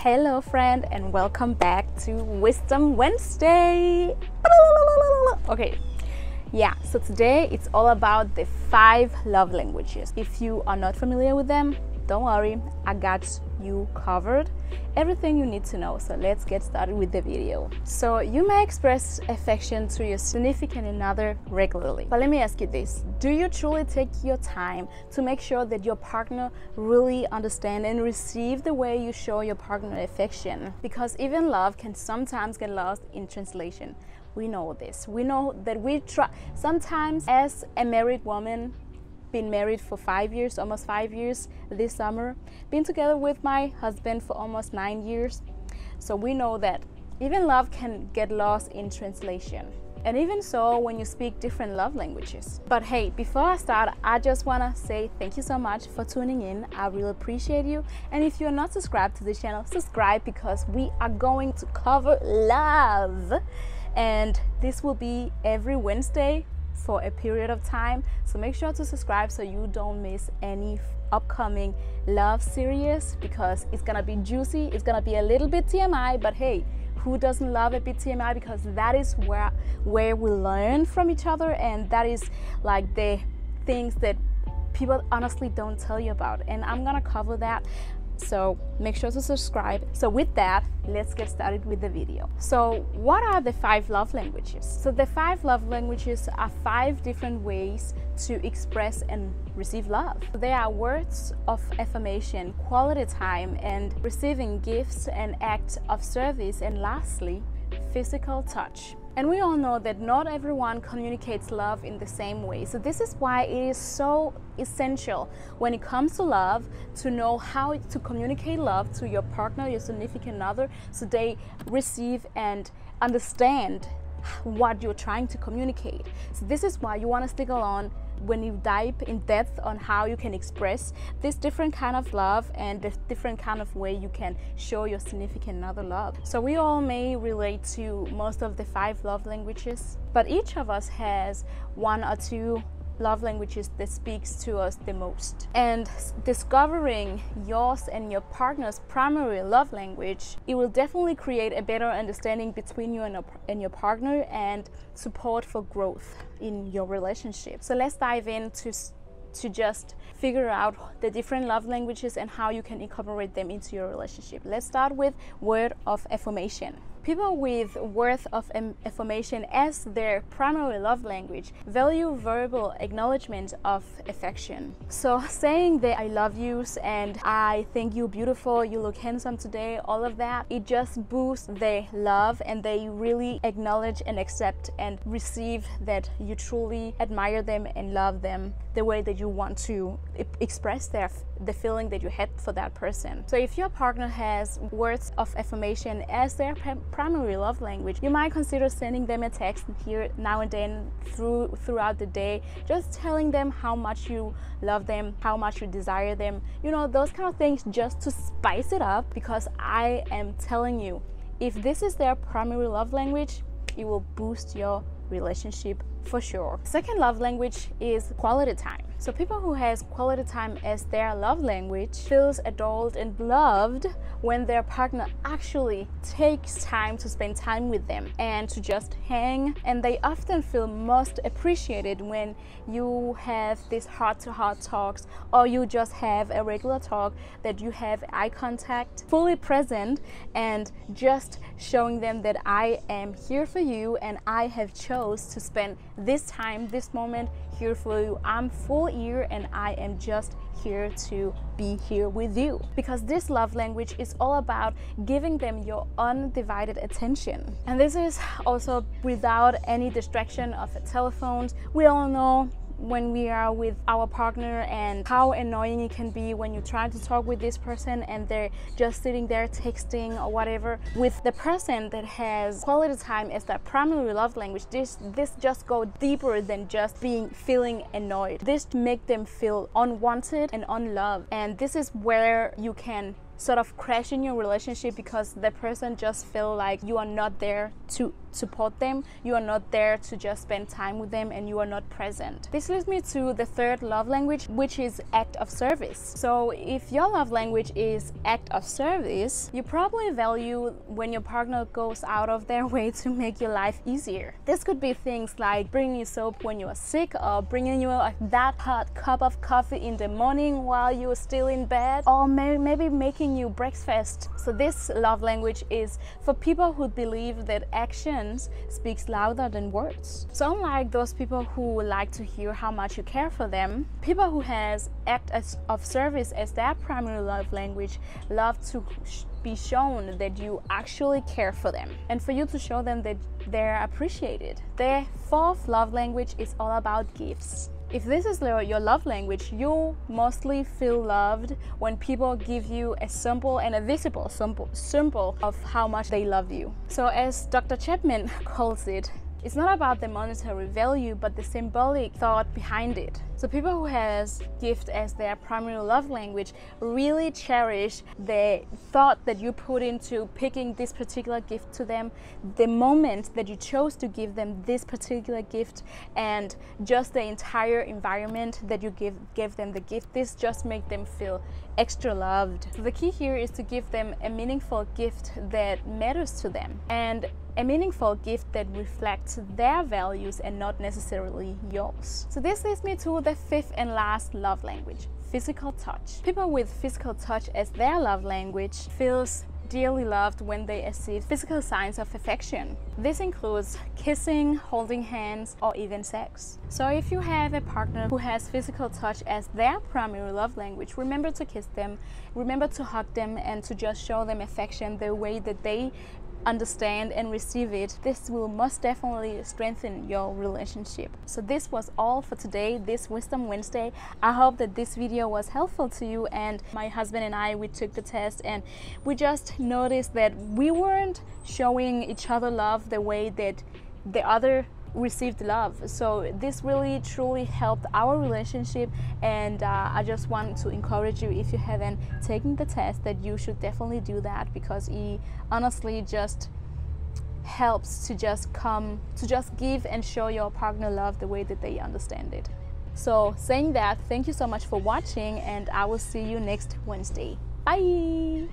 Hello friend, and welcome back to Wisdom Wednesday. Okay, yeah, so today it's all about the 5 love languages. If you are not familiar with them, don't worry, I got you covered. Everything you need to know. So let's get started with the video. So you may express affection to your significant other regularly. But let me ask you this. Do you truly take your time to make sure that your partner really understands and receive the way you show your partner affection? Because even love can sometimes get lost in translation. We know this. We know that we try sometimes as a married woman, been married for 5 years, almost 5 years this summer, been together with my husband for almost 9 years. So we know that even love can get lost in translation. And even so when you speak different love languages. But hey, before I start, I just want to say thank you so much for tuning in. I really appreciate you. And if you're not subscribed to the channel, subscribe, because we are going to cover love. And this will be every Wednesday for a period of time, so make sure to subscribe so you don't miss any upcoming love series, because it's gonna be juicy, it's gonna be a little bit TMI, but hey, who doesn't love a bit TMI? Because that is where we learn from each other, and that is like the things that people honestly don't tell you about, and I'm gonna cover that. So make sure to subscribe. So with that, let's get started with the video. So what are the 5 love languages? So the 5 love languages are 5 different ways to express and receive love. They are words of affirmation, quality time, and receiving gifts and acts of service, and lastly, physical touch. And we all know that not everyone communicates love in the same way. So this is why it is so essential when it comes to love to know how to communicate love to your partner, your significant other, so they receive and understand what you're trying to communicate. So this is why you want to stick along when you dive in depth on how you can express this different kind of love and the different kind of way you can show your significant other love. So we all may relate to most of the 5 love languages, but each of us has 1 or 2 love languages that speaks to us the most. And discovering yours and your partner's primary love language, it will definitely create a better understanding between you and your partner, and support for growth in your relationship. So let's dive in to just figure out the different love languages and how you can incorporate them into your relationship. Let's start with word of affirmation. People with words of affirmation as their primary love language value verbal acknowledgement of affection. So saying the I love yous and I think you're beautiful, you look handsome today, all of that, it just boosts their love, and they really acknowledge and accept and receive that you truly admire them and love them the way that you want to express the feeling that you had for that person. So if your partner has words of affirmation as their primary love language, you might consider sending them a text here now and then throughout the day, just telling them how much you love them, how much you desire them, you know, those kind of things, just to spice it up. Because I am telling you, if this is their primary love language, it will boost your relationship for sure. Second love language is quality time. So people who has quality time as their love language feels adored and loved when their partner actually takes time to spend time with them and to just hang. And they often feel most appreciated when you have these heart-to-heart talks, or you just have a regular talk, that you have eye contact, fully present, and just showing them that I am here for you and I have chose to spend this time, this moment here for you. I'm full ear and I am just here to be here with you. Because this love language is all about giving them your undivided attention. And this is also without any distraction of telephones. We all know when we are with our partner and how annoying it can be when you try to talk with this person and they're just sitting there texting or whatever. With the person that has quality time as their primary love language, this just go deeper than just feeling annoyed. This make them feel unwanted and unloved, and this is where you can sort of crash in your relationship because the person just feel like you are not there to support them, you are not there to just spend time with them, and you are not present. This leads me to the third love language, which is act of service. So if your love language is act of service, you probably value when your partner goes out of their way to make your life easier. This could be things like bringing you soap when you are sick, or bringing you that hot cup of coffee in the morning while you're still in bed, or maybe making you breakfast. So this love language is for people who believe that action speaks louder than words. So unlike those people who like to hear how much you care for them, people who has act of service as their primary love language love to be shown that you actually care for them and for you to show them that they're appreciated. The fourth love language is all about gifts. If this is your love language, you mostly feel loved when people give you a simple and a visible symbol of how much they love you. So as Dr. Chapman calls it, it's not about the monetary value, but the symbolic thought behind it. So people who has gift as their primary love language really cherish the thought that you put into picking this particular gift to them, the moment that you chose to give them this particular gift, and just the entire environment that you gave them the gift. This just makes them feel extra loved. So the key here is to give them a meaningful gift that matters to them, and a meaningful gift that reflects their values and not necessarily yours. So this leads me to the fifth and last love language, physical touch. People with physical touch as their love language feels dearly loved when they receive physical signs of affection. This includes kissing, holding hands, or even sex. So if you have a partner who has physical touch as their primary love language, remember to kiss them, remember to hug them, and to just show them affection the way that they understand and receive it. This will most definitely strengthen your relationship. So this was all for today, this Wisdom Wednesday. I hope that this video was helpful to you. And my husband and I, we took the test, and we just noticed that we weren't showing each other love the way that the other received love. So this really truly helped our relationship, and I just want to encourage you, if you haven't taken the test, that you should definitely do that, because it honestly just helps to just give and show your partner love the way that they understand it. So saying that, thank you so much for watching, and I will see you next Wednesday. Bye.